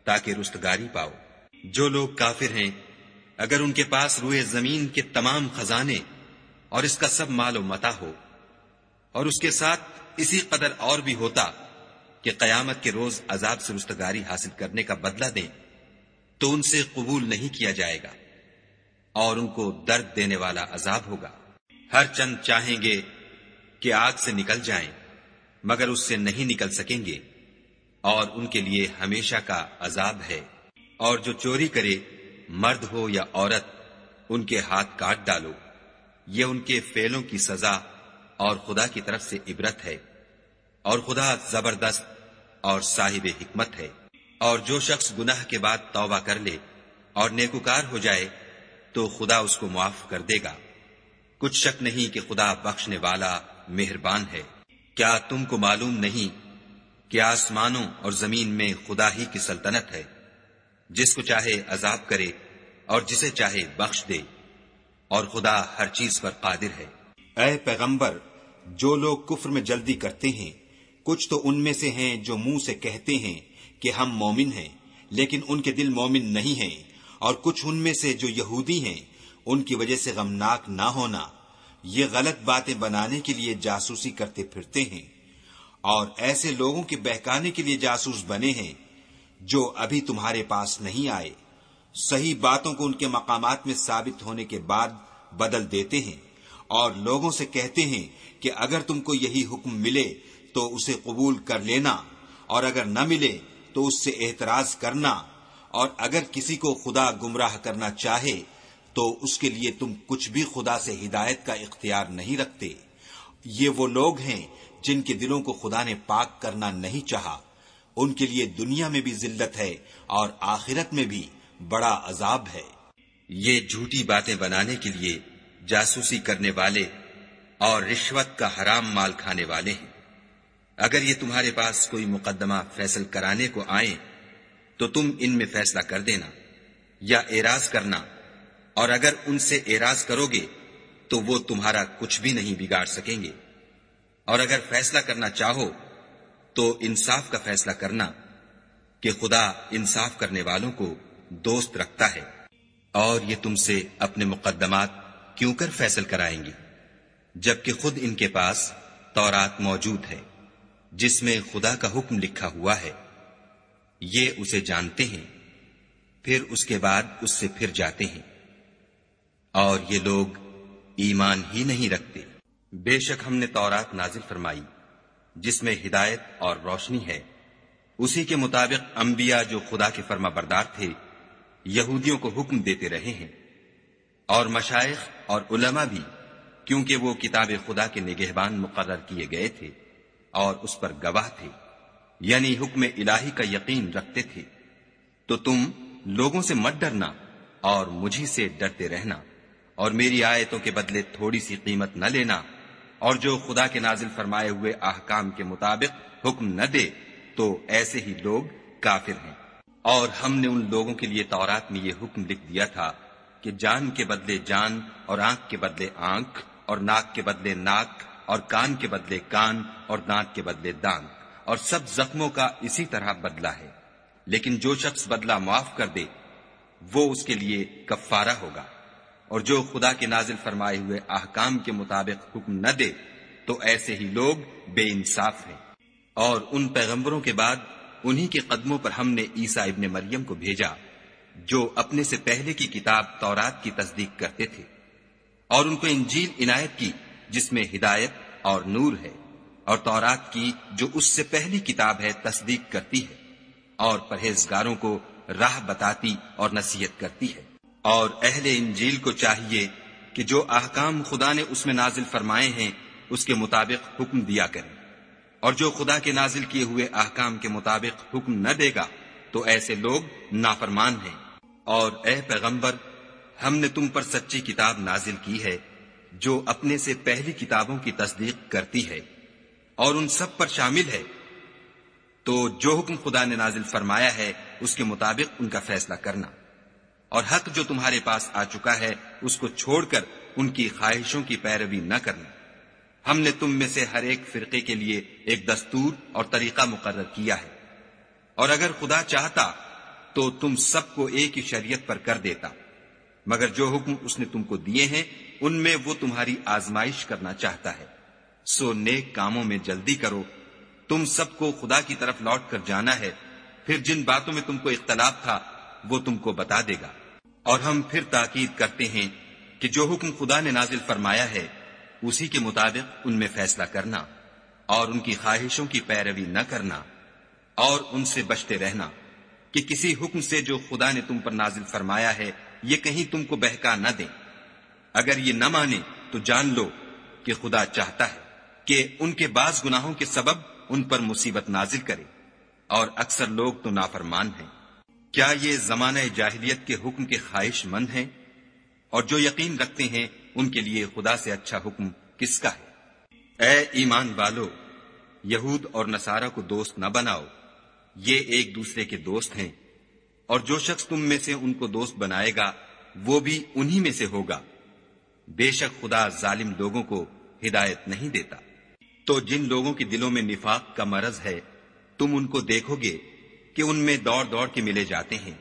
تاکہ رستگاری پاؤ۔ جو لوگ کافر ہیں اگر ان کے پاس روئے زمین کے تمام خزانے اور اس کا سب مال و متاع ہو اور اس کے ساتھ اسی قدر اور بھی ہوتا کہ قیامت کے روز عذاب سے رستگاری حاصل کرنے کا بدلہ دیں تو ان سے قبول نہیں کیا جائے گا اور ان کو درد دینے والا عذاب ہوگا۔ ہر چند چاہیں گے کہ آگ سے نکل جائیں مگر اس سے نہیں نکل سکیں گے اور ان کے لیے ہمیشہ کا عذاب ہے۔ اور جو چوری کرے مرد ہو یا عورت ان کے ہاتھ کاٹ ڈالو، یہ ان کے فعلوں کی سزا اور خدا کی طرف سے عبرت ہے، اور خدا زبردست اور صاحب حکمت ہے۔ اور جو شخص گناہ کے بعد توبہ کر لے اور نیکوکار ہو جائے تو خدا اس کو معاف کر دے گا۔ کچھ شک نہیں کہ خدا بخشنے والا مہربان ہے۔ کیا تم کو معلوم نہیں کہ آسمانوں اور زمین میں خدا ہی کی سلطنت ہے، جس کو چاہے عذاب کرے اور جسے چاہے بخش دے، اور خدا ہر چیز پر قادر ہے۔ اے پیغمبر، جو لوگ کفر میں جلدی کرتے ہیں کچھ تو ان میں سے ہیں جو منہ سے کہتے ہیں کہ ہم مومن ہیں لیکن ان کے دل مومن نہیں ہیں، اور کچھ ان میں سے جو یہودی ہیں ان کی وجہ سے غمناک نہ ہونا، یہ غلط باتیں بنانے کے لیے جاسوسی کرتے پھرتے ہیں، اور ایسے لوگوں کے بہکانے کے لیے جاسوس بنے ہیں جو ابھی تمہارے پاس نہیں آئے، صحیح باتوں کو ان کے مقامات میں ثابت ہونے کے بعد بدل دیتے ہیں، اور لوگوں سے کہتے ہیں کہ اگر تم کو یہی حکم ملے تو اسے قبول کر لینا، اور اگر نہ ملے تو اس سے اعتراض کرنا، اور اگر کسی کو خدا گمراہ کرنا چاہے تو اس کے لیے تم کچھ بھی خدا سے ہدایت کا اختیار نہیں رکھتے۔ یہ وہ لوگ ہیں جن کے دلوں کو خدا نے پاک کرنا نہیں چاہا، ان کے لیے دنیا میں بھی ذلت ہے اور آخرت میں بھی بڑا عذاب ہے۔ یہ جھوٹی باتیں بنانے کے لیے جاسوسی کرنے والے اور رشوت کا حرام مال کھانے والے ہیں۔ اگر یہ تمہارے پاس کوئی مقدمہ فیصل کرانے کو آئیں تو تم ان میں فیصلہ کر دینا یا اعراض کرنا، اور اگر ان سے اعراض کرو گے تو وہ تمہارا کچھ بھی نہیں بگاڑ سکیں گے، اور اگر فیصلہ کرنا چاہو تو انصاف کا فیصلہ کرنا کہ خدا انصاف کرنے والوں کو دوست رکھتا ہے۔ اور یہ تم سے اپنے مقدمات کیوں کر فیصل کرائیں گے جبکہ خود ان کے پاس تورات موجود ہے جس میں خدا کا حکم لکھا ہوا ہے۔ یہ اسے جانتے ہیں پھر اس کے بعد اس سے پھر جاتے ہیں، اور یہ لوگ ایمان ہی نہیں رکھتے۔ بے شک ہم نے تورات نازل فرمائی جس میں ہدایت اور روشنی ہے، اسی کے مطابق انبیاء جو خدا کے فرما بردار تھے یہودیوں کو حکم دیتے رہے ہیں، اور مشائخ اور علماء بھی، کیونکہ وہ کتاب خدا کے نگہبان مقرر کیے گئے تھے اور اس پر گواہ تھے، یعنی حکم الہی کا یقین رکھتے تھے۔ تو تم لوگوں سے مت ڈرنا اور مجھی سے ڈرتے رہنا، اور میری آیتوں کے بدلے تھوڑی سی قیمت نہ لینا، اور جو خدا کے نازل فرمائے ہوئے احکام کے مطابق حکم نہ دے تو ایسے ہی لوگ کافر ہیں۔ اور ہم نے ان لوگوں کے لیے تورات میں یہ حکم لکھ دیا تھا کہ جان کے بدلے جان، اور آنکھ کے بدلے آنکھ، اور ناک کے بدلے ناک، اور کان کے بدلے کان، اور دانت کے بدلے دانت، اور سب زخموں کا اسی طرح بدلہ ہے، لیکن جو شخص بدلہ معاف کر دے وہ اس کے لیے کفارہ ہوگا، اور جو خدا کے نازل فرمائے ہوئے احکام کے مطابق حکم نہ دے تو ایسے ہی لوگ بے انصاف ہیں۔ اور ان پیغمبروں کے بعد انہی کے قدموں پر ہم نے عیسیٰ ابن مریم کو بھیجا جو اپنے سے پہلے کی کتاب تورات کی تصدیق کرتے تھے، اور ان کو انجیل عنایت کی جس میں ہدایت اور نور ہے، اور تورات کی جو اس سے پہلی کتاب ہے تصدیق کرتی ہے، اور پرہیزگاروں کو راہ بتاتی اور نصیحت کرتی ہے۔ اور اہل انجیل کو چاہیے کہ جو احکام خدا نے اس میں نازل فرمائے ہیں اس کے مطابق حکم دیا کریں، اور جو خدا کے نازل کیے ہوئے احکام کے مطابق حکم نہ دے گا تو ایسے لوگ نافرمان ہیں۔ اور اے پیغمبر، ہم نے تم پر سچی کتاب نازل کی ہے جو اپنے سے پہلی کتابوں کی تصدیق کرتی ہے اور ان سب پر شامل ہے، تو جو حکم خدا نے نازل فرمایا ہے اس کے مطابق ان کا فیصلہ کرنا، اور حق جو تمہارے پاس آ چکا ہے اس کو چھوڑ کر ان کی خواہشوں کی پیروی نہ کرنا۔ ہم نے تم میں سے ہر ایک فرقے کے لیے ایک دستور اور طریقہ مقرر کیا ہے، اور اگر خدا چاہتا تو تم سب کو ایک ہی شریعت پر کر دیتا، مگر جو حکم اس نے تم کو دیے ہیں ان میں وہ تمہاری آزمائش کرنا چاہتا ہے۔ سو نیک کاموں میں جلدی کرو، تم سب کو خدا کی طرف لوٹ کر جانا ہے، پھر جن باتوں میں تم کو اختلاف تھا وہ تم کو بتا دے گا۔ اور ہم پھر تاکید کرتے ہیں کہ جو حکم خدا نے نازل فرمایا ہے اسی کے مطابق ان میں فیصلہ کرنا، اور ان کی خواہشوں کی پیروی نہ کرنا، اور ان سے بچتے رہنا کہ کسی حکم سے جو خدا نے تم پر نازل فرمایا ہے یہ کہیں تم کو بہکا نہ دیں۔ اگر یہ نہ مانے تو جان لو کہ خدا چاہتا ہے کہ ان کے بعض گناہوں کے سبب ان پر مصیبت نازل کرے، اور اکثر لوگ تو نافرمان ہیں۔ کیا یہ زمانہ جاہلیت کے حکم کے خواہش مند ہیں؟ اور جو یقین رکھتے ہیں ان کے لیے خدا سے اچھا حکم کس کا ہے؟ اے ایمان والو، یہود اور نصارہ کو دوست نہ بناؤ، یہ ایک دوسرے کے دوست ہیں، اور جو شخص تم میں سے ان کو دوست بنائے گا وہ بھی انہی میں سے ہوگا۔ بے شک خدا ظالم لوگوں کو ہدایت نہیں دیتا۔ تو جن لوگوں کے دلوں میں نفاق کا مرض ہے تم ان کو دیکھو گے کہ ان میں دوڑ دوڑ کے ملے جاتے ہیں،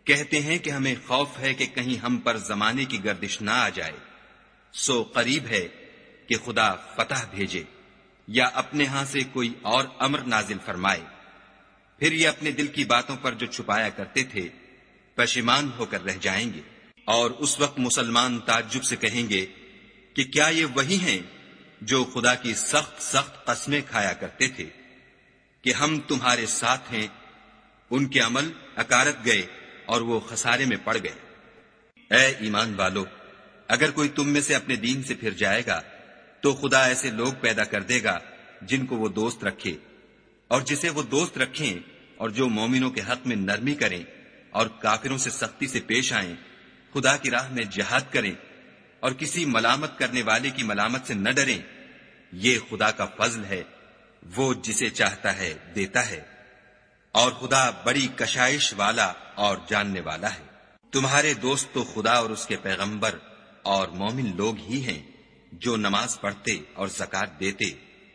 کہتے ہیں کہ ہمیں خوف ہے کہ کہیں ہم پر زمانے کی گردش نہ آ جائے۔ سو قریب ہے کہ خدا فتح بھیجے یا اپنے ہاں سے کوئی اور امر نازل فرمائے، پھر یہ اپنے دل کی باتوں پر جو چھپایا کرتے تھے پشیمان ہو کر رہ جائیں گے۔ اور اس وقت مسلمان تعجب سے کہیں گے کہ کیا یہ وہی ہیں جو خدا کی سخت سخت قسمیں کھایا کرتے تھے کہ ہم تمہارے ساتھ ہیں؟ ان کے عمل اکارت گئے اور وہ خسارے میں پڑ گئے۔ اے ایمان والو، اگر کوئی تم میں سے اپنے دین سے پھر جائے گا تو خدا ایسے لوگ پیدا کر دے گا جن کو وہ دوست رکھے، اور جسے وہ دوست رکھیں، اور جو مومنوں کے حق میں نرمی کریں اور کافروں سے سختی سے پیش آئیں، خدا کی راہ میں جہاد کریں اور کسی ملامت کرنے والے کی ملامت سے نہ ڈریں۔ یہ خدا کا فضل ہے، وہ جسے چاہتا ہے دیتا ہے، اور خدا بڑی کشائش والا اور جاننے والا ہے۔ تمہارے دوست تو خدا اور اس کے پیغمبر اور مومن لوگ ہی ہیں جو نماز پڑھتے اور زکوٰۃ دیتے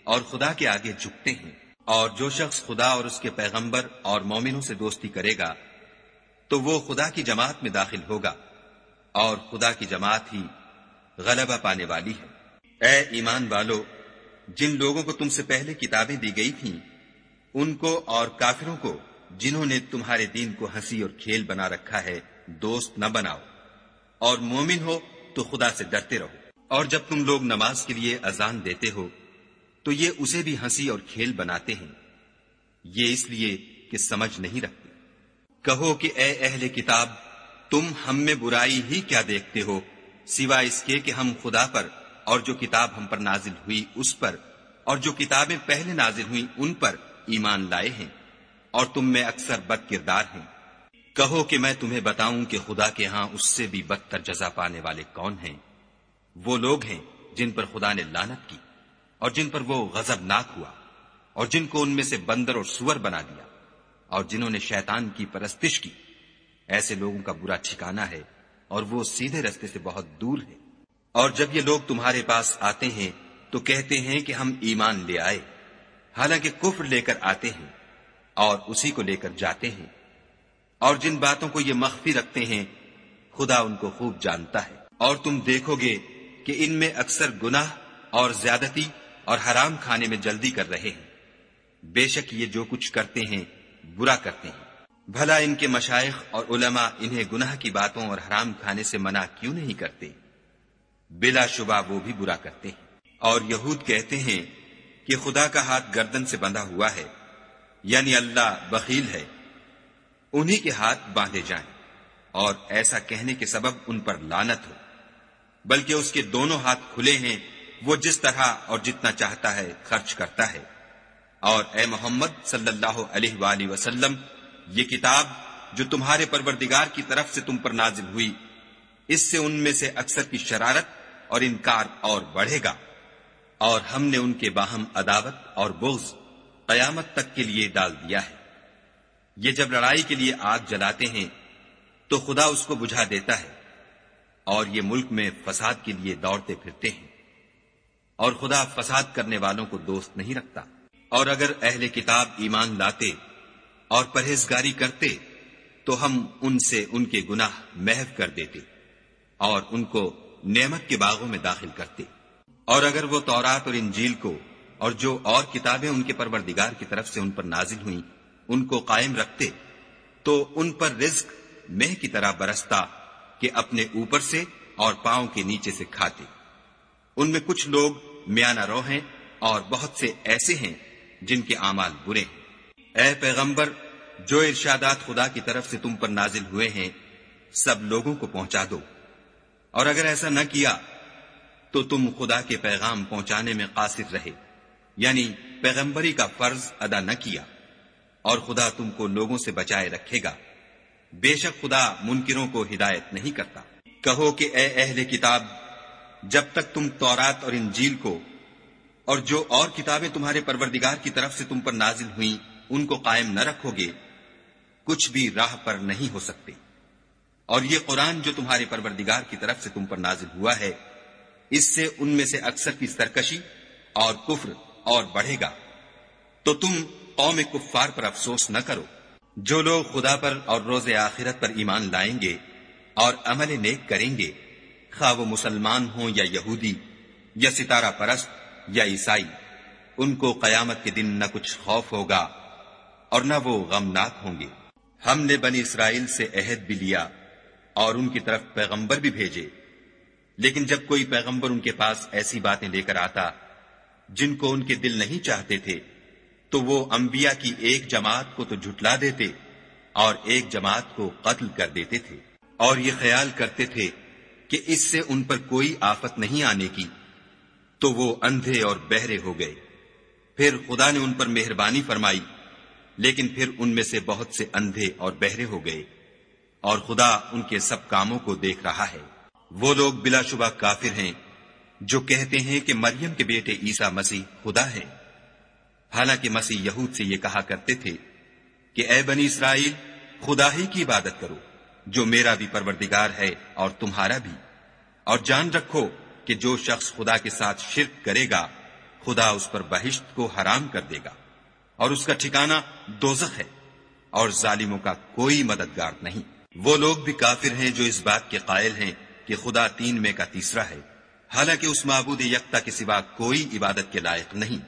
اور خدا کے آگے جھکتے ہیں۔ اور جو شخص خدا اور اس کے پیغمبر اور مومنوں سے دوستی کرے گا تو وہ خدا کی جماعت میں داخل ہوگا، اور خدا کی جماعت ہی غلبہ پانے والی ہے۔ اے ایمان والو، جن لوگوں کو تم سے پہلے کتابیں دی گئی تھیں ان کو اور کافروں کو جنہوں نے تمہارے دین کو ہنسی اور کھیل بنا رکھا ہے دوست نہ بناؤ، اور مومن ہو تو خدا سے ڈرتے رہو۔ اور جب تم لوگ نماز کے لیے اذان دیتے ہو تو یہ اسے بھی ہنسی اور کھیل بناتے ہیں، یہ اس لیے کہ سمجھ نہیں رکھتے۔ کہو کہ اے اہل کتاب، تم ہم میں برائی ہی کیا دیکھتے ہو سوائے اس کے کہ ہم خدا پر اور جو کتاب ہم پر نازل ہوئی اس پر اور جو کتابیں پہلے نازل ہوئی ان پر ایمان لائے ہیں، اور تم میں اکثر بد کردار ہیں۔ کہو کہ میں تمہیں بتاؤں کہ خدا کے ہاں اس سے بھی بدتر جزا پانے والے کون ہیں؟ وہ لوگ ہیں جن پر خدا نے لعنت کی اور جن پر وہ غضبناک ہوا، اور جن کو ان میں سے بندر اور سور بنا دیا، اور جنہوں نے شیطان کی پرستش کی۔ ایسے لوگوں کا برا ٹھکانہ ہے، اور وہ سیدھے رستے سے بہت دور ہے۔ اور جب یہ لوگ تمہارے پاس آتے ہیں تو کہتے ہیں کہ ہم ایمان لے آئے، حالانکہ کفر لے کر آتے ہیں اور اسی کو لے کر جاتے ہیں، اور جن باتوں کو یہ مخفی رکھتے ہیں خدا ان کو خوب جانتا ہے۔ اور تم دیکھو گے کہ ان میں اکثر گناہ اور زیادتی اور حرام کھانے میں جلدی کر رہے ہیں۔ بے شک یہ جو کچھ کرتے ہیں برا کرتے ہیں۔ بھلا ان کے مشائخ اور علماء انہیں گناہ کی باتوں اور حرام کھانے سے منع کیوں نہیں کرتے؟ بلا شبہ وہ بھی برا کرتے ہیں۔ اور یہود کہتے ہیں کہ خدا کا ہاتھ گردن سے بندھا ہوا ہے، یعنی اللہ بخیل ہے، انہی کے ہاتھ باندھے جائیں، اور ایسا کہنے کے سبب ان پر لعنت ہو۔ بلکہ اس کے دونوں ہاتھ کھلے ہیں، وہ جس طرح اور جتنا چاہتا ہے خرچ کرتا ہے۔ اور اے محمد صلی اللہ علیہ وآلہ وسلم، یہ کتاب جو تمہارے پروردگار کی طرف سے تم پر نازل ہوئی، اس سے ان میں سے اکثر کی شرارت اور انکار اور بڑھے گا، اور ہم نے ان کے باہم عداوت اور بغض قیامت تک کے لیے ڈال دیا ہے۔ یہ جب لڑائی کے لیے آگ جلاتے ہیں تو خدا اس کو بجھا دیتا ہے، اور یہ ملک میں فساد کے لیے دوڑتے پھرتے ہیں، اور خدا فساد کرنے والوں کو دوست نہیں رکھتا۔ اور اگر اہل کتاب ایمان لاتے اور پرہیزگاری کرتے تو ہم ان سے ان کے گناہ محو کر دیتے اور ان کو نعمت کے باغوں میں داخل کرتے. اور اگر وہ تورات اور انجیل کو اور جو اور کتابیں ان کے پروردگار کی طرف سے ان پر نازل ہوئیں ان کو قائم رکھتے تو ان پر رزق مہ کی طرح برستا کہ اپنے اوپر سے اور پاؤں کے نیچے سے کھاتے. ان میں کچھ لوگ میانہ رو ہیں اور بہت سے ایسے ہیں جن کے اعمال برے ہیں. اے پیغمبر، جو ارشادات خدا کی طرف سے تم پر نازل ہوئے ہیں سب لوگوں کو پہنچا دو، اور اگر ایسا نہ کیا تو تم خدا کے پیغام پہنچانے میں قاصر رہے، یعنی پیغمبری کا فرض ادا نہ کیا، اور خدا تم کو لوگوں سے بچائے رکھے گا. بے شک خدا منکروں کو ہدایت نہیں کرتا. کہو کہ اے اہل کتاب، جب تک تم تورات اور انجیل کو اور جو اور کتابیں تمہارے پروردگار کی طرف سے تم پر نازل ہوئیں ان کو قائم نہ رکھو گے کچھ بھی راہ پر نہیں ہو سکتے. اور یہ قرآن جو تمہارے پروردگار کی طرف سے تم پر نازل ہوا ہے اس سے ان میں سے اکثر کی سرکشی اور کفر اور بڑھے گا. تو تم قوم کفار پر افسوس نہ کرو. جو لوگ خدا پر اور روز آخرت پر ایمان لائیں گے اور عمل نیک کریں گے، خواہ وہ مسلمان ہوں یا یہودی یا ستارہ پرست یا عیسائی، ان کو قیامت کے دن نہ کچھ خوف ہوگا اور نہ وہ غمناک ہوں گے. ہم نے بنی اسرائیل سے عہد بھی لیا اور ان کی طرف پیغمبر بھی بھیجے، لیکن جب کوئی پیغمبر ان کے پاس ایسی باتیں لے کر آتا جن کو ان کے دل نہیں چاہتے تھے تو وہ انبیاء کی ایک جماعت کو تو جھٹلا دیتے اور ایک جماعت کو قتل کر دیتے تھے، اور یہ خیال کرتے تھے کہ اس سے ان پر کوئی آفت نہیں آنے کی، تو وہ اندھے اور بہرے ہو گئے. پھر خدا نے ان پر مہربانی فرمائی، لیکن پھر ان میں سے بہت سے اندھے اور بہرے ہو گئے، اور خدا ان کے سب کاموں کو دیکھ رہا ہے. وہ لوگ بلا شبہ کافر ہیں جو کہتے ہیں کہ مریم کے بیٹے عیسیٰ مسیح خدا ہے، حالانکہ مسیح یہود سے یہ کہا کرتے تھے کہ اے بنی اسرائیل، خدا ہی کی عبادت کرو جو میرا بھی پروردگار ہے اور تمہارا بھی، اور جان رکھو کہ جو شخص خدا کے ساتھ شرک کرے گا خدا اس پر بہشت کو حرام کر دے گا اور اس کا ٹھکانہ دوزخ ہے، اور ظالموں کا کوئی مددگار نہیں. وہ لوگ بھی کافر ہیں جو اس بات کے قائل ہیں کہ خدا تین میں کا تیسرا ہے، حالانکہ اس معبود یکتا کے سوا کوئی عبادت کے لائق نہیں.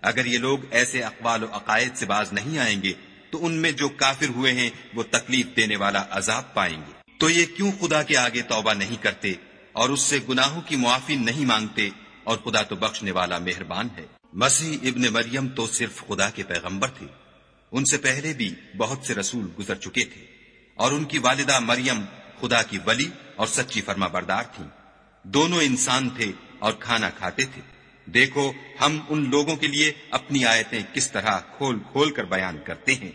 اگر یہ لوگ ایسے اقوال و عقائد سے باز نہیں آئیں گے تو ان میں جو کافر ہوئے ہیں وہ تکلیف دینے والا عذاب پائیں گے. تو یہ کیوں خدا کے آگے توبہ نہیں کرتے اور اس سے گناہوں کی معافی نہیں مانگتے، اور خدا تو بخشنے والا مہربان ہے. مسیح ابن مریم تو صرف خدا کے پیغمبر تھے، ان سے پہلے بھی بہت سے رسول گزر چکے تھے، اور ان کی والدہ مریم خدا کی ولی اور سچی فرما بردار تھیں. دونوں انسان تھے اور کھانا کھاتے تھے. دیکھو ہم ان لوگوں کے لیے اپنی آیتیں کس طرح کھول کھول کر بیان کرتے ہیں،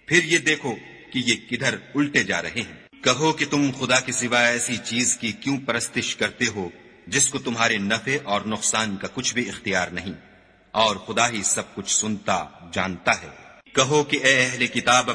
پھر یہ دیکھو کہ یہ کدھر الٹے جا رہے ہیں. کہو کہ تم خدا کے سوا ایسی چیز کی کیوں پرستش کرتے ہو جس کو تمہارے نفع اور نقصان کا کچھ بھی اختیار نہیں، اور خدا ہی سب کچھ سنتا جانتا ہے. کہو کہ اے اہل کتاب